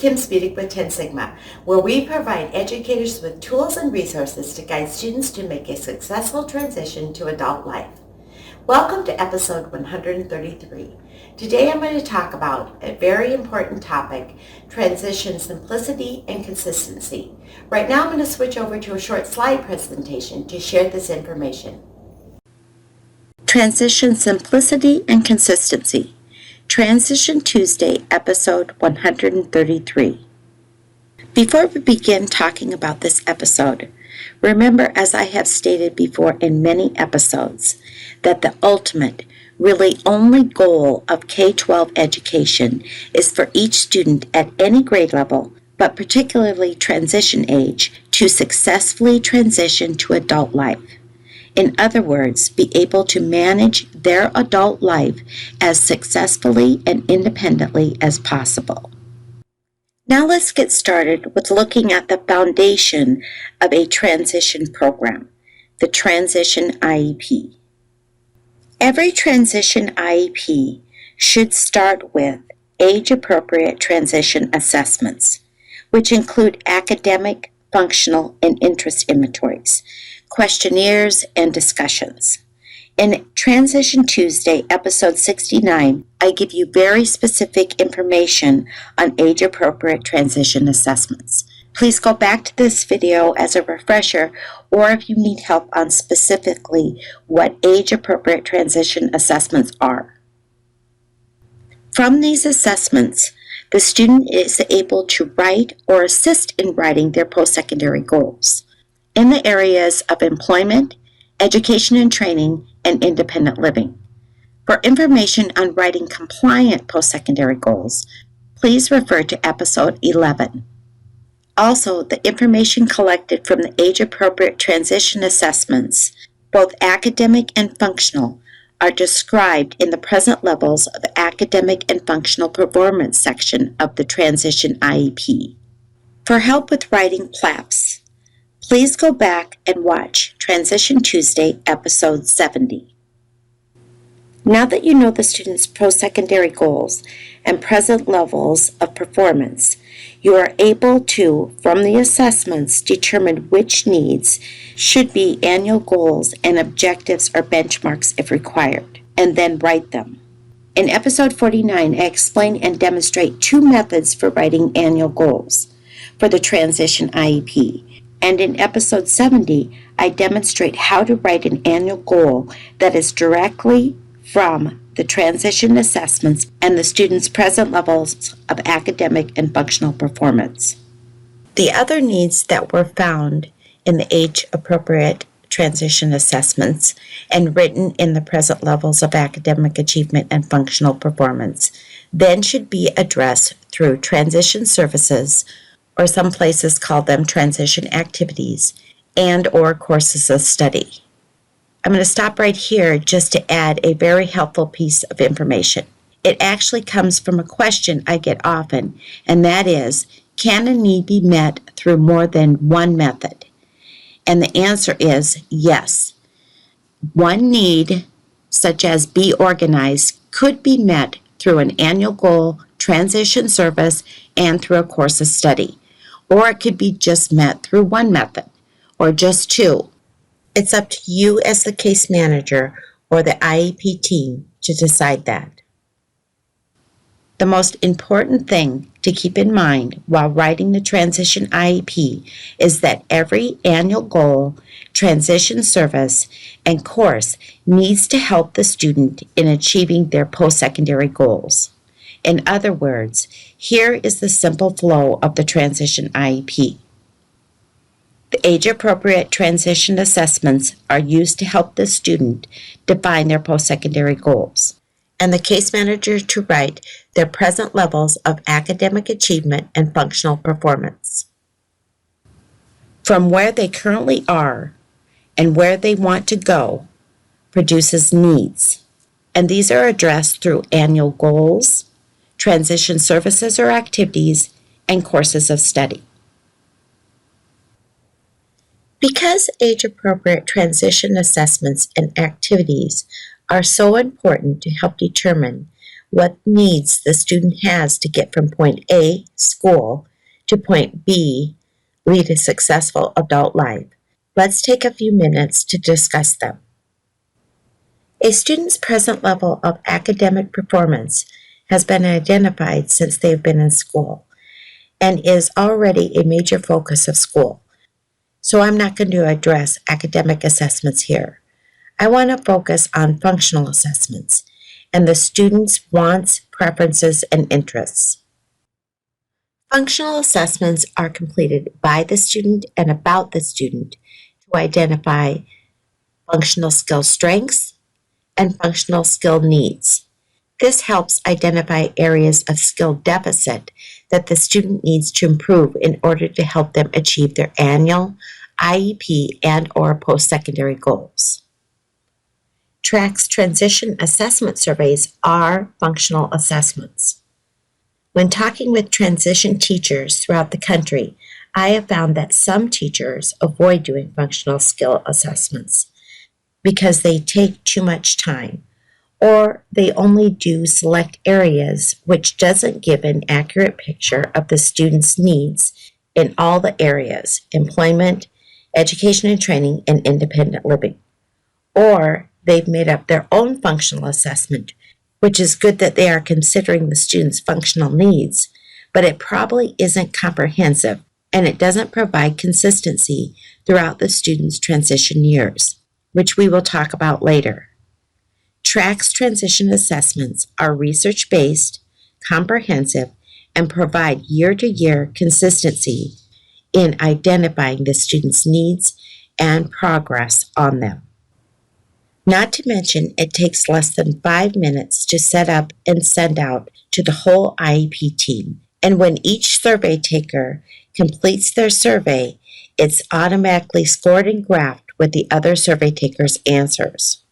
Kim Spiedick with 10 Sigma, where we provide educators with tools and resources to guide students to make a successful transition to adult life. Welcome to episode 133. Today I'm going to talk about a very important topic, transition simplicity and consistency. Right now I'm going to switch over to a short slide presentation to share this information. Transition simplicity and consistency. Transition Tuesday, episode 133. Before we begin talking about this episode, remember, as I have stated before in many episodes, that the ultimate, really only goal of K-12 education is for each student at any grade level, but particularly transition age, to successfully transition to adult life. In other words, be able to manage their adult life as successfully and independently as possible. Now let's get started with looking at the foundation of a transition program, the Transition IEP. Every Transition IEP should start with age-appropriate transition assessments, which include academic, functional, and interest inventories, questionnaires, and discussions. In Transition Tuesday, episode 69, I give you very specific information on age-appropriate transition assessments. Please go back to this video as a refresher, or if you need help on specifically what age-appropriate transition assessments are. From these assessments, the student is able to write or assist in writing their post-secondary goals in the areas of employment, education and training, and independent living. For information on writing compliant post-secondary goals, please refer to episode 11. Also, the information collected from the age-appropriate transition assessments, both academic and functional, are described in the present levels of academic and functional performance section of the Transition IEP. For help with writing PLAAPFs, please go back and watch Transition Tuesday, episode 70. Now that you know the student's post-secondary goals and present levels of performance, you are able to, from the assessments, determine which needs should be annual goals and objectives or benchmarks if required, and then write them. In episode 49, I explain and demonstrate two methods for writing annual goals for the Transition IEP. And in episode 70, I demonstrate how to write an annual goal that is directly from the transition assessments and the student's present levels of academic and functional performance. The other needs that were found in the age-appropriate transition assessments and written in the present levels of academic achievement and functional performance then should be addressed through transition services, or some places call them transition activities, and or courses of study. I'm going to stop right here just to add a very helpful piece of information. It actually comes from a question I get often, and that is, can a need be met through more than one method? And the answer is yes. One need, such as be organized, could be met through an annual goal, transition service, and through a course of study. Or it could be just met through one method, or just two. It's up to you as the case manager or the IEP team to decide that. The most important thing to keep in mind while writing the Transition IEP is that every annual goal, transition service, and course needs to help the student in achieving their post-secondary goals. In other words, here is the simple flow of the Transition IEP. The age-appropriate transition assessments are used to help the student define their post-secondary goals, and the case manager to write their present levels of academic achievement and functional performance. From where they currently are and where they want to go produces needs, and these are addressed through annual goals, transition services or activities, and courses of study. Because age-appropriate transition assessments and activities are so important to help determine what needs the student has to get from point A, school, to point B, lead a successful adult life. Let's take a few minutes to discuss them. A student's present level of academic performance has been identified since they've been in school and is already a major focus of school. So I'm not going to address academic assessments here. I want to focus on functional assessments and the student's wants, preferences, and interests. Functional assessments are completed by the student and about the student to identify functional skill strengths and functional skill needs. This helps identify areas of skill deficit that the student needs to improve in order to help them achieve their annual IEP and/or postsecondary goals. TRAC's transition assessment surveys are functional assessments. When talking with transition teachers throughout the country, I have found that some teachers avoid doing functional skill assessments because they take too much time, or they only do select areas, which doesn't give an accurate picture of the student's needs in all the areas: employment, education and training, and independent living. Or they've made up their own functional assessment, which is good that they are considering the student's functional needs, but it probably isn't comprehensive and it doesn't provide consistency throughout the student's transition years, which we will talk about later. TRAC's transition assessments are research-based, comprehensive, and provide year-to-year consistency in identifying the student's needs and progress on them. Not to mention, it takes less than 5 minutes to set up and send out to the whole IEP team. And when each survey taker completes their survey, it's automatically scored and graphed with the other survey takers' answers.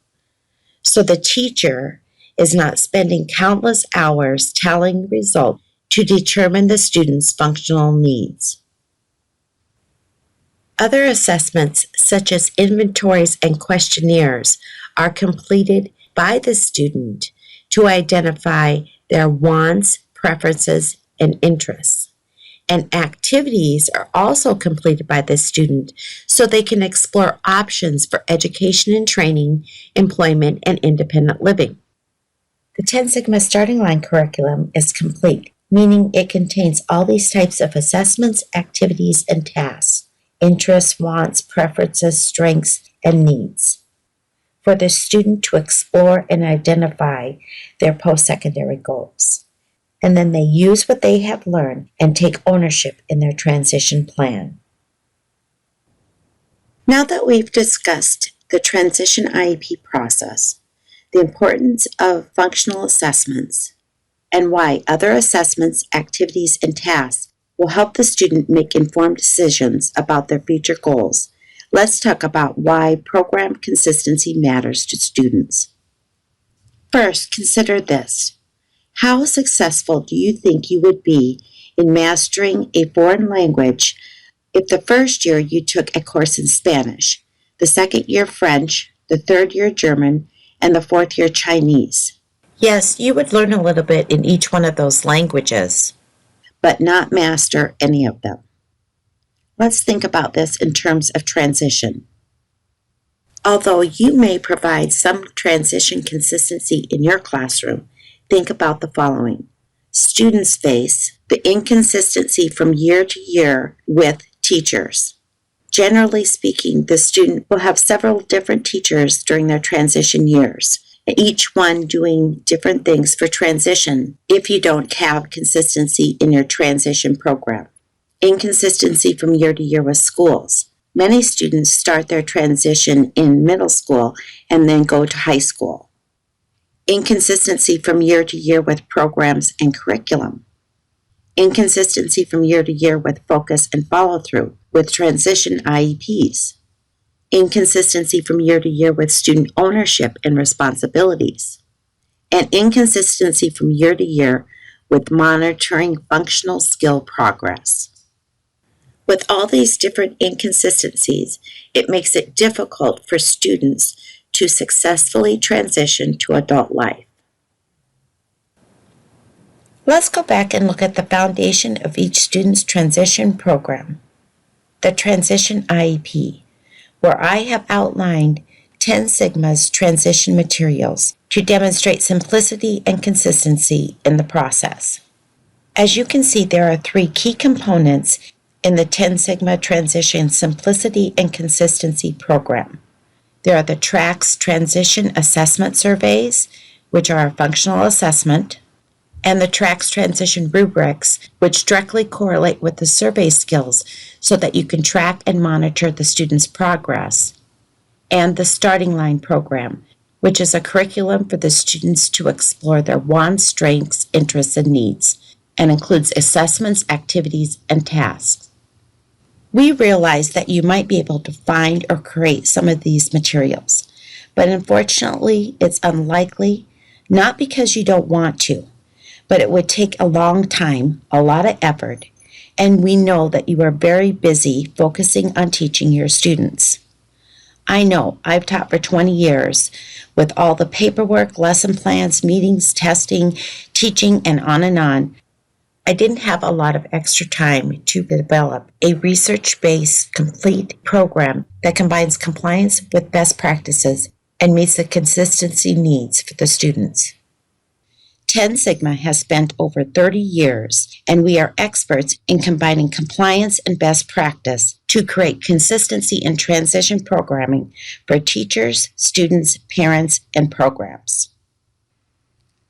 So the teacher is not spending countless hours tallying results to determine the student's functional needs. Other assessments, such as inventories and questionnaires, are completed by the student to identify their wants, preferences, and interests. And activities are also completed by the student so they can explore options for education and training, employment, and independent living. The 10 Sigma Starting Line curriculum is complete, meaning it contains all these types of assessments, activities, and tasks: interests, wants, preferences, strengths, and needs, for the student to explore and identify their post-secondary goals. And then they use what they have learned and take ownership in their transition plan. Now that we've discussed the Transition IEP process, the importance of functional assessments, and why other assessments, activities, and tasks will help the student make informed decisions about their future goals, let's talk about why program consistency matters to students. First, consider this. How successful do you think you would be in mastering a foreign language if the first year you took a course in Spanish, the second year French, the third year German, and the fourth year Chinese? Yes, you would learn a little bit in each one of those languages, but not master any of them. Let's think about this in terms of transition. Although you may provide some transition consistency in your classroom, think about the following. Students face the inconsistency from year to year with teachers. Generally speaking, the student will have several different teachers during their transition years, each one doing different things for transition if you don't have consistency in your transition program. Inconsistency from year to year with schools. Many students start their transition in middle school and then go to high school. Inconsistency from year to year with programs and curriculum. Inconsistency from year to year with focus and follow-through with transition IEPs. Inconsistency from year to year with student ownership and responsibilities. And inconsistency from year to year with monitoring functional skill progress. With all these different inconsistencies, it makes it difficult for students to successfully transition to adult life. Let's go back and look at the foundation of each student's transition program, the Transition IEP, where I have outlined 10 Sigma's transition materials to demonstrate simplicity and consistency in the process. As you can see, there are 3 key components in the 10 Sigma Transition Simplicity and Consistency program. There are the TRACS Transition Assessment Surveys, which are a functional assessment, and the TRACS Transition Rubrics, which directly correlate with the survey skills so that you can track and monitor the student's progress, and the Starting Line program, which is a curriculum for the students to explore their wants, strengths, interests, and needs, and includes assessments, activities, and tasks. We realize that you might be able to find or create some of these materials, but unfortunately, it's unlikely, not because you don't want to, but it would take a long time, a lot of effort, and we know that you are very busy focusing on teaching your students. I know, I've taught for 20 years with all the paperwork, lesson plans, meetings, testing, teaching, and on. I didn't have a lot of extra time to develop a research-based, complete program that combines compliance with best practices and meets the consistency needs for the students. 10 Sigma has spent over 30 years, and we are experts in combining compliance and best practice to create consistency in transition programming for teachers, students, parents, and programs.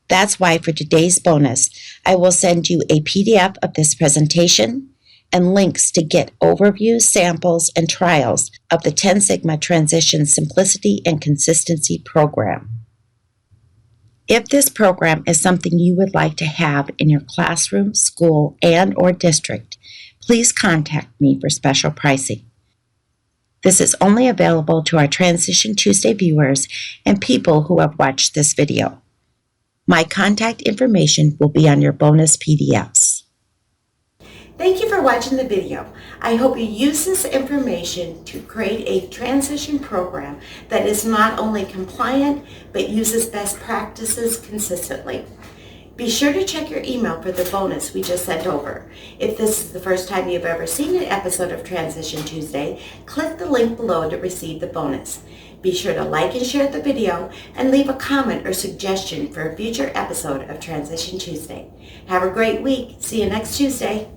That's why for today's bonus, I will send you a PDF of this presentation and links to get overviews, samples, and trials of the 10 Sigma Transition Simplicity and Consistency program. If this program is something you would like to have in your classroom, school, and/or district, please contact me for special pricing. This is only available to our Transition Tuesday viewers and people who have watched this video. My contact information will be on your bonus PDFs. Thank you for watching the video. I hope you use this information to create a transition program that is not only compliant, but uses best practices consistently. Be sure to check your email for the bonus we just sent over. If this is the first time you've ever seen an episode of Transition Tuesday, click the link below to receive the bonus. Be sure to like and share the video and leave a comment or suggestion for a future episode of Transition Tuesday. Have a great week. See you next Tuesday.